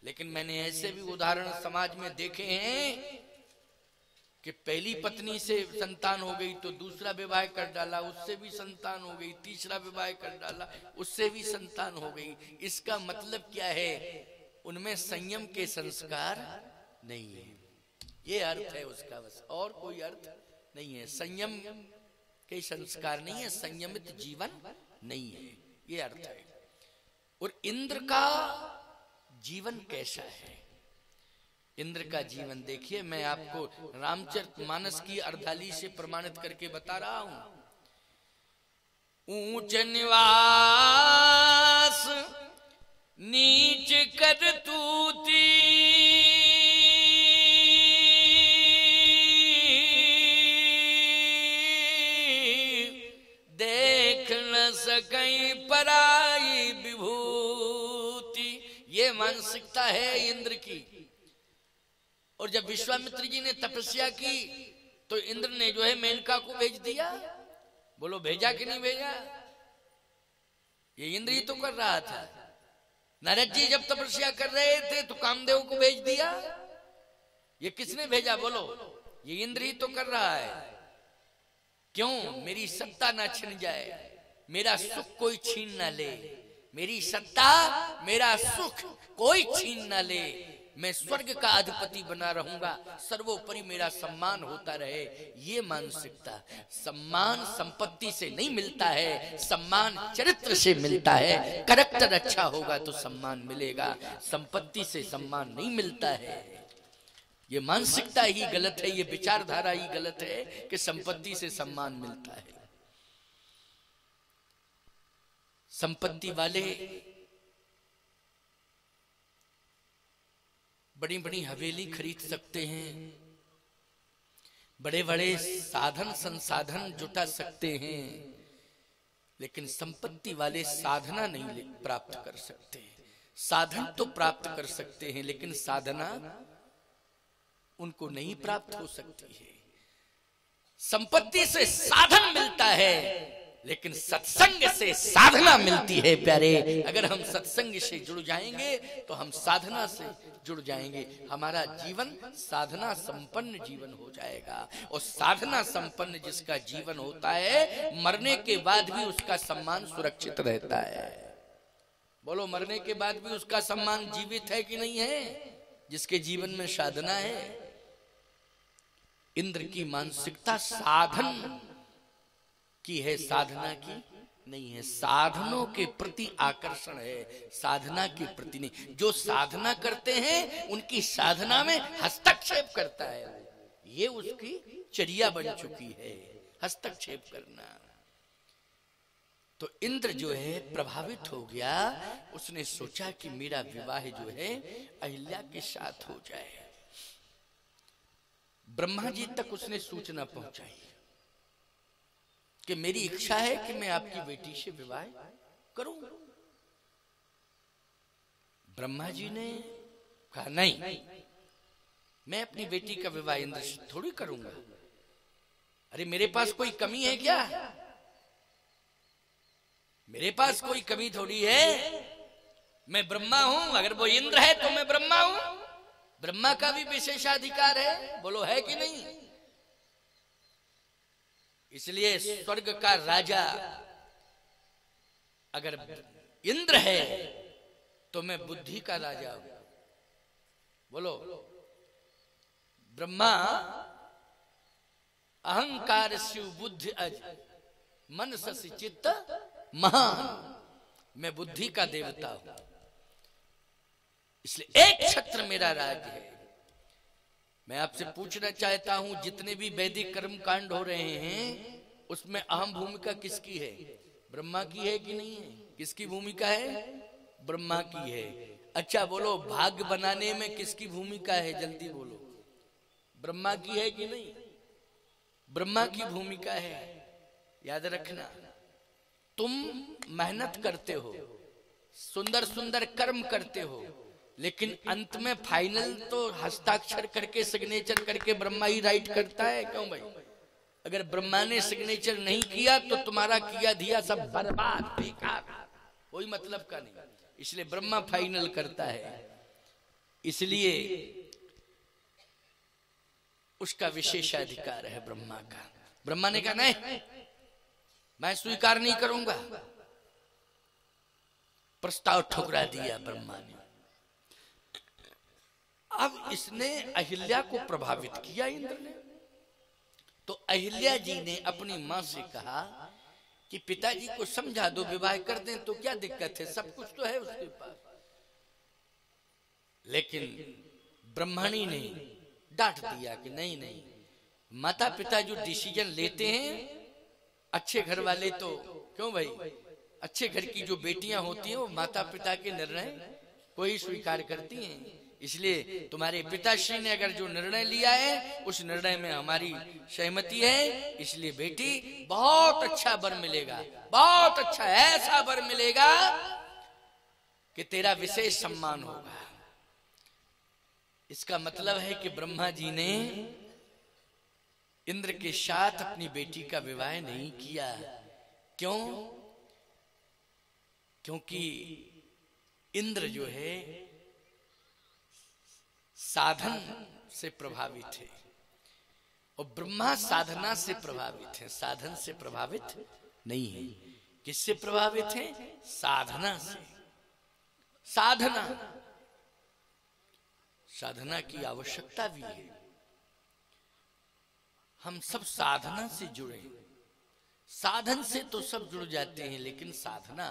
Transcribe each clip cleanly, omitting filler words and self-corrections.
लेकिन मैंने ऐसे भी उदाहरण समाज में देखे हैं कि पहली पत्नी से संतान हो गई तो दूसरा विवाह कर डाला, उससे भी संतान हो गई, तीसरा विवाह कर डाला, उससे भी संतान हो गई। इसका मतलब क्या है? उनमें संयम के संस्कार नहीं है, ये अर्थ है उसका, बस और कोई अर्थ नहीं है। संयम के संस्कार नहीं है, संयमित जीवन नहीं है, ये अर्थ है। और इंद्र का जीवन कैसा है? इंद्र का जीवन देखिए, मैं आपको रामचरितमानस की अर्धाली से प्रमाणित करके बता रहा हूं। ऊंच निवास नीच करतूती, देख न सकई पराई विभूति, ये मानसिकता है इंद्र की। और जब विश्वामित्र जी ने तपस्या की तो इंद्र ने जो है मेनका को भेज दिया। बोलो भेजा कि नहीं भेजा? ये इंद्र ही तो कर रहा था। नारद जी जब तपस्या कर रहे थे तो कामदेव को भेज दिया। ये किसने भेजा? बोलो, ये इंद्र ही तो कर रहा है। क्यों? मेरी सत्ता ना छिन जाए, मेरा सुख कोई छीन ना ले, मेरी सत्ता मेरा सुख कोई छीन ना ले, मैं स्वर्ग का अधिपति बना रहूंगा, सर्वोपरि मेरा सम्मान होता रहे। ये मानसिकता। सम्मान संपत्ति से नहीं मिलता है, सम्मान चरित्र से मिलता है। कैरेक्टर अच्छा होगा तो सम्मान मिलेगा, संपत्ति से सम्मान नहीं मिलता है। ये मानसिकता ही गलत है, ये विचारधारा ही गलत है कि संपत्ति से सम्मान मिलता है। संपत्ति वाले बड़ी बड़ी हवेली खरीद सकते हैं, बड़े बड़े साधन संसाधन जुटा सकते हैं, लेकिन संपत्ति वाले साधना नहीं प्राप्त कर सकते। साधन तो प्राप्त कर सकते हैं, लेकिन साधना उनको नहीं प्राप्त हो सकती है। संपत्ति से साधन मिलता है, लेकिन सत्संग से साधना मिलती है प्यारे। अगर हम सत्संग से जुड़ जाएंगे तो हम साधना से जुड़ जाएंगे, हमारा जीवन साधना संपन्न जीवन हो जाएगा। और साधना संपन्न जिसका जीवन होता है, मरने के बाद भी उसका सम्मान सुरक्षित रहता है। बोलो, मरने के बाद भी उसका सम्मान जीवित है कि नहीं है? जिसके जीवन में साधना है। इंद्र की मानसिकता साधन की है, साधना की नहीं है। साधनों के प्रति आकर्षण है, साधना के प्रति नहीं। जो साधना करते हैं उनकी साधना में हस्तक्षेप करता है, ये उसकी चर्या बन चुकी है, हस्तक्षेप करना। तो इंद्र जो है प्रभावित हो गया, उसने सोचा कि मेरा विवाह जो है अहिल्या के साथ हो जाए। ब्रह्मा जी तक उसने सूचना पहुंचाई कि मेरी इच्छा है कि मैं आपकी बेटी से विवाह करूं। ब्रह्मा जी ने कहा नहीं, मैं अपनी बेटी का विवाह इंद्र से थोड़ी करूंगा। अरे मेरे पास कोई कमी है क्या? मेरे पास कोई कमी थोड़ी है, मैं ब्रह्मा हूं। अगर वो इंद्र है तो मैं ब्रह्मा हूं, ब्रह्मा का भी विशेषाधिकार है। बोलो है कि नहीं? इसलिए स्वर्ग का राजा अगर इंद्र है तो मैं बुद्धि का राजा हूं। बोलो, ब्रह्मा अहंकार शिव बुद्धि अज मन ससी चित्त महान, मैं बुद्धि का देवता हूं। इसलिए एक छत्र मेरा राज्य है। मैं आपसे पूछना चाहता हूं, जितने भी वैदिक कर्म कांड हो रहे हैं उसमें अहम भूमिका किसकी है? ब्रह्मा की है कि नहीं है? किसकी भूमिका है? ब्रह्मा की है। अच्छा बोलो, भाग्य बनाने में किसकी भूमिका है? जल्दी बोलो। ब्रह्मा की है कि नहीं? ब्रह्मा की भूमिका है। याद रखना, तुम मेहनत करते हो, सुंदर सुंदर कर्म करते हो, लेकिन अंत में फाइनल तो हस्ताक्षर करके सिग्नेचर करके ब्रह्मा ही राइट करता है। क्यों भाई? अगर ब्रह्मा ने सिग्नेचर नहीं किया तो तुम्हारा किया दिया सब बर्बाद, बेकार, कोई मतलब का नहीं। इसलिए ब्रह्मा फाइनल करता है। इसलिए उसका विशेषाधिकार है ब्रह्मा का। ब्रह्मा ने कहा नहीं, मैं स्वीकार नहीं करूंगा। प्रस्ताव ठुकरा दिया ब्रह्मा ने। अब इसने अहिल्या को प्रभावित किया इंद्र ने। तो अहिल्या जी ने अपनी मां से कहा कि पिताजी को समझा दो, विवाह कर दें तो क्या दिक्कत है, सब कुछ तो है उसके पास। लेकिन ब्रह्मणी ने डांट दिया कि नहीं नहीं, माता पिता जो डिसीजन लेते हैं, अच्छे घर वाले तो क्यों भाई, अच्छे घर की जो बेटियां होती हैं वो माता पिता के निर्णय को ही स्वीकार करती हैं। इसलिए तुम्हारे पिताश्री ने अगर जो निर्णय लिया है उस निर्णय में हमारी सहमति है। इसलिए बेटी बहुत अच्छा वर मिलेगा, बहुत अच्छा ऐसा वर मिलेगा कि तेरा विशेष सम्मान होगा। इसका मतलब है कि ब्रह्मा जी ने इंद्र के साथ अपनी बेटी का विवाह नहीं किया। क्यों? क्योंकि इंद्र जो है साधन से प्रभावित है और ब्रह्मा साधना से प्रभावित है, साधन से प्रभावित नहीं है। किससे प्रभावित है? साधना से। साधना, साधना की आवश्यकता भी है। हम सब साधना से जुड़े। साधन से तो सब जुड़ जाते हैं, लेकिन साधना,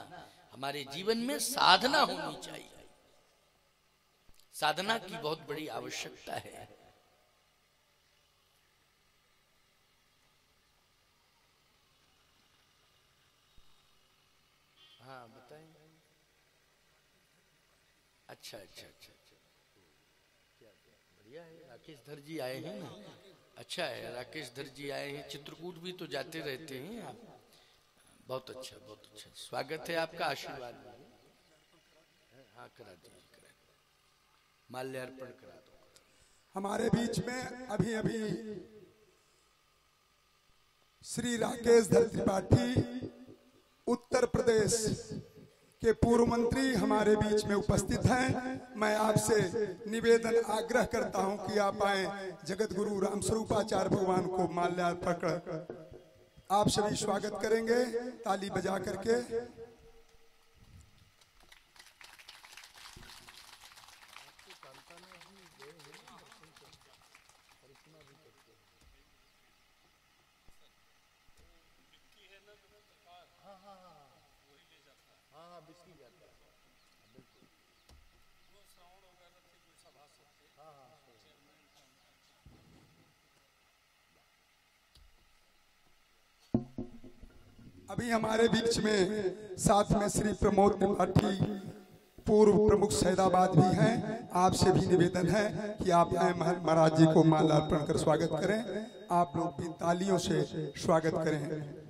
हमारे जीवन में साधना होनी चाहिए। साधना की बहुत बड़ी आवश्यकता है। हाँ बताएं। अच्छा अच्छा अच्छा अच्छा, क्या बढ़िया है। राकेश धर जी आए हैं ना, अच्छा है, राकेश धर जी आए हैं। चित्रकूट भी तो जाते रहते हैं आप, बहुत अच्छा बहुत अच्छा। स्वागत है आपका, आशीर्वाद। हाँ करा दीजिए, माल्यार्पण करा दो। हमारे बीच में अभी अभी श्री राकेश धर त्रिपाठी उत्तर प्रदेश के पूर्व मंत्री हमारे बीच में उपस्थित हैं। मैं आपसे निवेदन आग्रह करता हूं कि आप आए, जगत गुरु रामस्वरूपाचार्य भगवान को माल्यार्पण कर आप सभी स्वागत करेंगे ताली बजा करके। अभी हमारे बीच में साथ में श्री प्रमोद त्रिपाठी पूर्व प्रमुख सैदाबाद भी हैं। आपसे भी निवेदन है कि आप महाराज जी को माल्यार्पण कर स्वागत करें। आप लोग भी तालियों से स्वागत करें।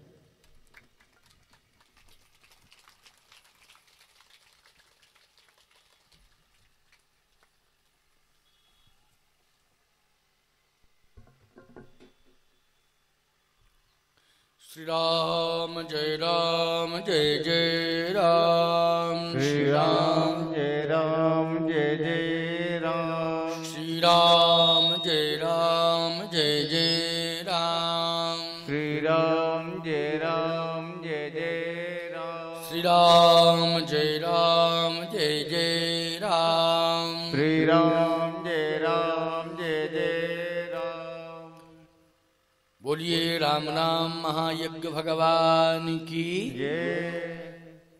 श्री राम जय राम जय जय राम, श्री राम जय राम जय जय राम, श्री राम जय राम जय जय राम, श्री राम जय राम जय जय राम, श्री राम जय राम जय जय राम, श्री राम जय राम जय जय राम। बोलिए राम नाम महायज्ञ भगवान की जय।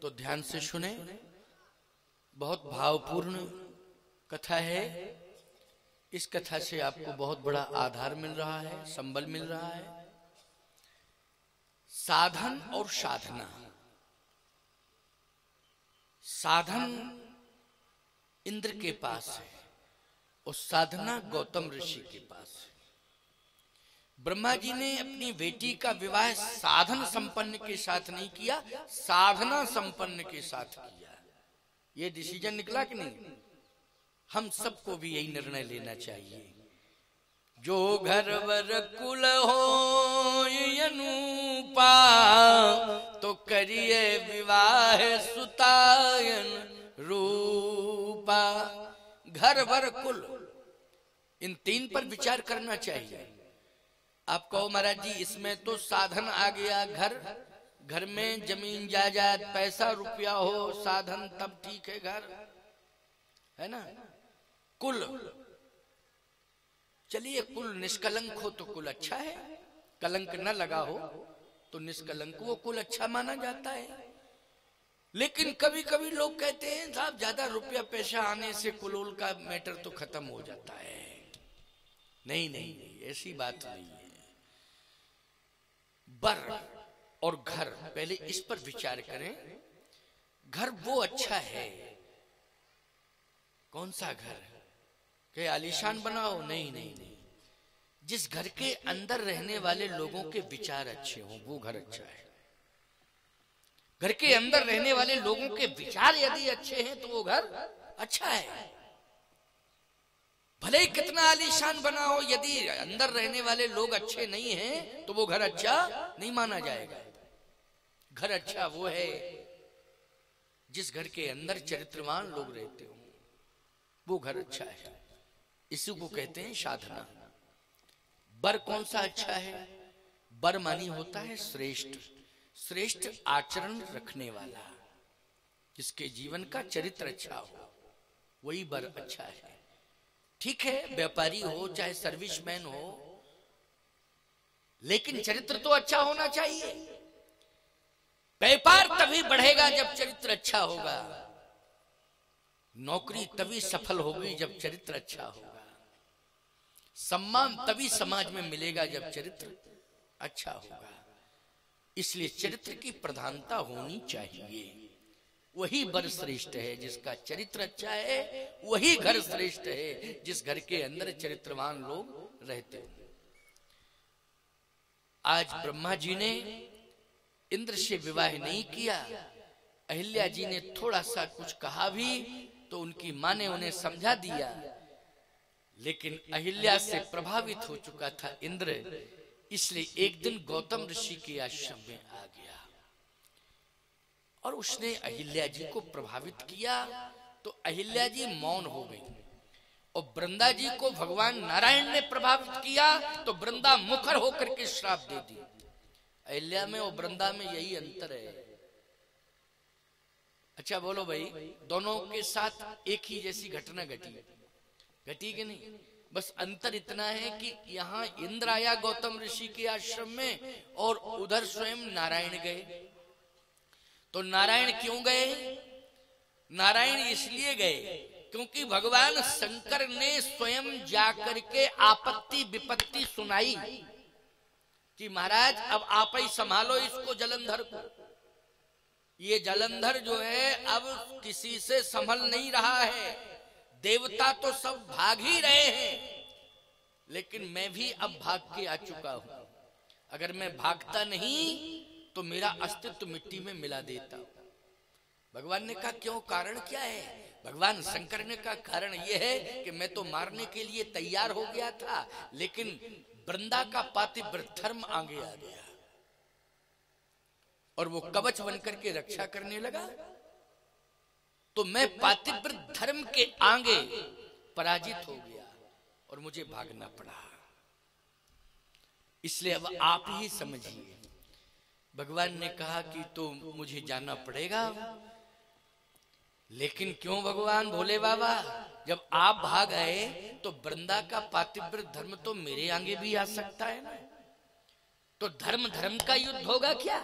तो ध्यान से सुने, बहुत भावपूर्ण कथा है। इस कथा से आपको बहुत बड़ा आधार मिल रहा है, संबल मिल रहा है। साधन और साधना। साधन इंद्र के पास है और साधना गौतम ऋषि के पास है। ब्रह्मा जी ने अपनी बेटी का विवाह साधन संपन्न के साथ नहीं किया, साधना संपन्न के साथ किया। ये डिसीजन निकला कि नहीं? हम सबको भी यही निर्णय लेना चाहिए। जो घर वर कुल हो अनुपा, तो करिए विवाह सुतायन रूपा। घर वर कुल, इन तीन पर विचार करना चाहिए। आप कहो महाराज जी इसमें तो साधन आ गया, घर में जमीन जायदाद पैसा रुपया हो, साधन तब ठीक है, घर है ना। कुल, चलिए कुल निष्कलंक हो तो कुल अच्छा है, कलंक न लगा हो तो निष्कलंक वो कुल अच्छा माना जाता है। लेकिन कभी कभी लोग कहते हैं साहब ज्यादा रुपया पैसा आने से कुल का मैटर तो खत्म हो जाता है। नहीं नहीं नहीं, ऐसी बात नहीं है। बर और घर, पहले इस पर विचार करें। घर वो अच्छा है, कौन सा घर के आलीशान बनाओ, नहीं नहीं नहीं, जिस घर के अंदर रहने वाले लोगों के विचार अच्छे हों वो घर अच्छा है। घर के अंदर रहने वाले लोगों के विचार यदि अच्छे हैं तो वो घर अच्छा है। भले ही कितना आलीशान बना हो, यदि अंदर रहने वाले लोग अच्छे नहीं हैं तो वो घर अच्छा नहीं माना जाएगा। घर अच्छा वो है जिस घर के अंदर चरित्रवान लोग रहते हो, वो घर अच्छा है। इसी को कहते हैं साधना। बर कौन सा अच्छा है? बर मानी होता है श्रेष्ठ, श्रेष्ठ आचरण रखने वाला, जिसके जीवन का चरित्र अच्छा हो, वही बर अच्छा है। ठीक है, व्यापारी हो चाहे सर्विसमैन हो, लेकिन चरित्र तो अच्छा होना चाहिए। व्यापार तभी बढ़ेगा जब चरित्र अच्छा होगा, नौकरी तभी सफल होगी जब चरित्र अच्छा होगा, सम्मान तभी समाज में मिलेगा जब चरित्र अच्छा होगा। इसलिए चरित्र की प्रधानता होनी चाहिए। वही बर श्रेष्ठ है जिसका चरित्र अच्छा है, वही घर श्रेष्ठ है जिस घर के अंदर चरित्रवान लोग रहते हैं। आज ब्रह्मा जी ने इंद्र से विवाह नहीं किया, अहिल्या जी ने थोड़ा सा कुछ कहा भी तो उनकी मां ने उन्हें समझा दिया, लेकिन अहिल्या से प्रभावित हो चुका था इंद्र, इसलिए एक दिन गौतम ऋषि के आश्रम में आ गया और उसने अहिल्या जी को प्रभावित किया। तो अहिल्या जी मौन हो गई और वृंदा जी को भगवान नारायण ने प्रभावित किया तो वृंदा मुखर होकर के श्राप दे दी। अहिल्या में और वृंदा में यही अंतर है। अच्छा बोलो भाई, दोनों के साथ एक ही जैसी घटना घटी कि नहीं? बस अंतर इतना है कि यहाँ इंद्र आया गौतम ऋषि के आश्रम में और उधर स्वयं नारायण गए। तो नारायण क्यों गए? नारायण इसलिए गए क्योंकि भगवान शंकर ने स्वयं जाकर के आपत्ति विपत्ति सुनाई कि महाराज अब आप ही संभालो इसको, जलंधर को। ये जलंधर जो है अब किसी से संभल नहीं रहा है। देवता तो सब भाग ही रहे हैं, लेकिन मैं भी अब भाग के आ चुका हूं। अगर मैं भागता नहीं तो मेरा अस्तित्व मिट्टी में मिला देता। भगवान ने कहा क्यों, कारण क्या है? भगवान शंकर ने कहा कारण यह है कि मैं तो मारने के लिए तैयार हो गया था, लेकिन वृंदा का पातिव्रत धर्म आगे आ गया और वो कवच बनकर के रक्षा करने लगा। तो मैं पातिव्रत धर्म के आगे पराजित हो गया और मुझे भागना पड़ा। इसलिए अब आप ही समझिए। भगवान ने कहा कि तो मुझे जाना पड़ेगा, लेकिन क्यों भगवान भोले बाबा? जब आप भाग आए तो वृंदा का पातिव्रत धर्म तो मेरे आगे भी आ सकता है ना। तो धर्म धर्म का युद्ध होगा क्या?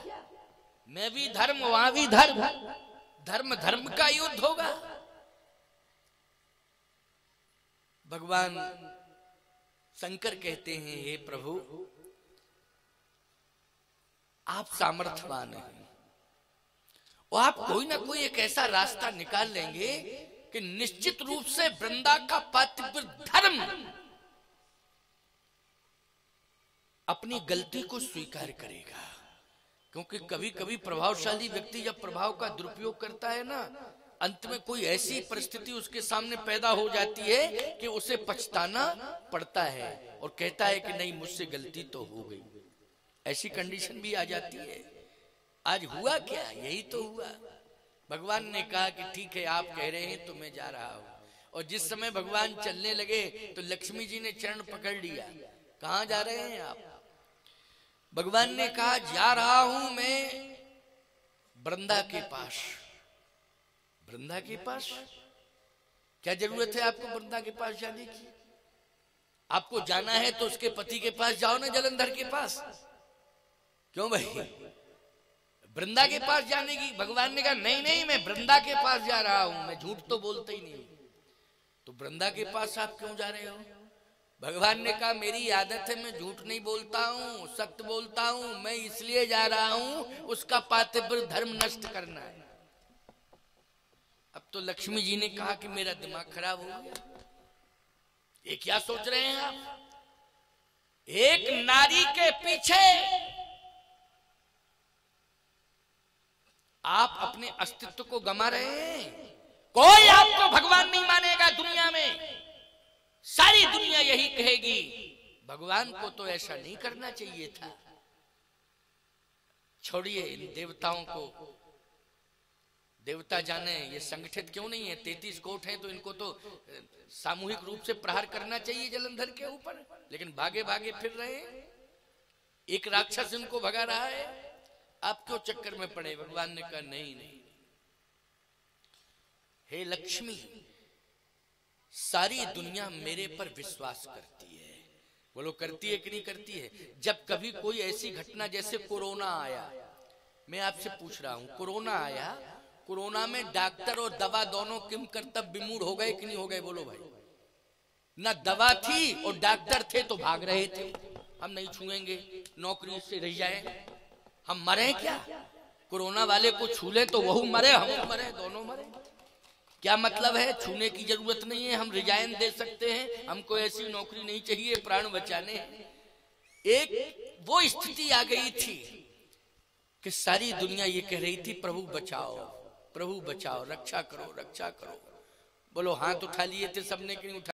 मैं भी धर्म, वहां भी धर्म, धर्म धर्म का युद्ध होगा। भगवान शंकर कहते हैं हे प्रभु, आप सामर्थ्यवान हैं और आप कोई ना कोई एक ऐसा रास्ता निकाल लेंगे कि निश्चित रूप से वृंदा का पातिव्रत धर्म अपनी गलती को स्वीकार करेगा। क्योंकि कभी कभी प्रभावशाली व्यक्ति जब प्रभाव का दुरुपयोग करता है ना, अंत में कोई ऐसी परिस्थिति उसके सामने पैदा हो जाती है कि उसे पछताना पड़ता है और कहता है कि नहीं मुझसे गलती तो हो गई। ऐसी कंडीशन भी आ जाती है। आज हुआ क्या? यही तो हुआ। भगवान ने कहा कि ठीक है आप कह रहे हैं तो मैं जा रहा हूं। और जिस समय भगवान चलने लगे तो लक्ष्मी जी ने चरण पकड़ लिया। कहां जा रहे हैं आप? भगवान ने कहा जा रहा हूं मैं वृंदा के पास। वृंदा के पास? क्या जरूरत है आपको वृंदा के पास जाने की? आपको जाना है तो उसके पति के पास जाओ ना, जलंधर के पास। क्यों भाई, वृंदा के पास जाने की? भगवान ने कहा नहीं नहीं, मैं वृंदा के पास जा रहा हूं, मैं झूठ तो बोलता ही नहीं। तो वृंदा के पास आप क्यों जा रहे हो? भगवान ने कहा मेरी आदत है, मैं झूठ नहीं बोलता हूं, सत्य बोलता हूं। मैं इसलिए जा रहा हूं, उसका पातिव्र धर्म नष्ट करना है। अब तो लक्ष्मी जी ने कहा कि मेरा दिमाग खराब हो गया, ये क्या सोच रहे हैं आप? एक नारी के पीछे आप अपने अस्तित्व को गमा रहे हैं। कोई आपको भगवान नहीं मानेगा दुनिया में, सारी दुनिया यही कहेगी। भगवान को तो ऐसा नहीं करना चाहिए था। छोड़िए इन देवताओं को, देवता जाने ये संगठित क्यों नहीं है। 33 कोट हैं तो इनको तो सामूहिक रूप से प्रहार करना चाहिए जलंधर के ऊपर, लेकिन भागे भागे फिर रहे हैं। एक राक्षस इनको भगा रहा है, आप क्यों चक्कर में पड़े? भगवान ने कहा नहीं नहीं, हे लक्ष्मी, सारी दुनिया मेरे पर विश्वास करती है। बोलो करती है कि नहीं करती है? जब कभी कोई ऐसी घटना जैसे कोरोना आया, मैं आपसे पूछ रहा हूं, कोरोना आया, कोरोना में डॉक्टर और दवा दोनों किम कर्तव्य विमूढ़ हो गए कि नहीं हो गए? बोलो भाई। ना दवा थी और डॉक्टर थे तो भाग रहे थे, हम नहीं छुएंगे, नौकरी से रह जाए। हम मरे क्या? कोरोना वाले को छू ले तो वह मरे, हम मरे, दोनों मरे। क्या मतलब है? छूने की जरूरत नहीं है, हम रिजाइन दे सकते हैं, हमको ऐसी नौकरी नहीं चाहिए, प्राण बचाने। एक वो स्थिति आ गई थी कि सारी दुनिया ये कह रही थी प्रभु बचाओ, प्रभु बचाओ, रक्षा करो, रक्षा करो। बोलो हाथ उठा लिए थे सबने कि नहीं उठा?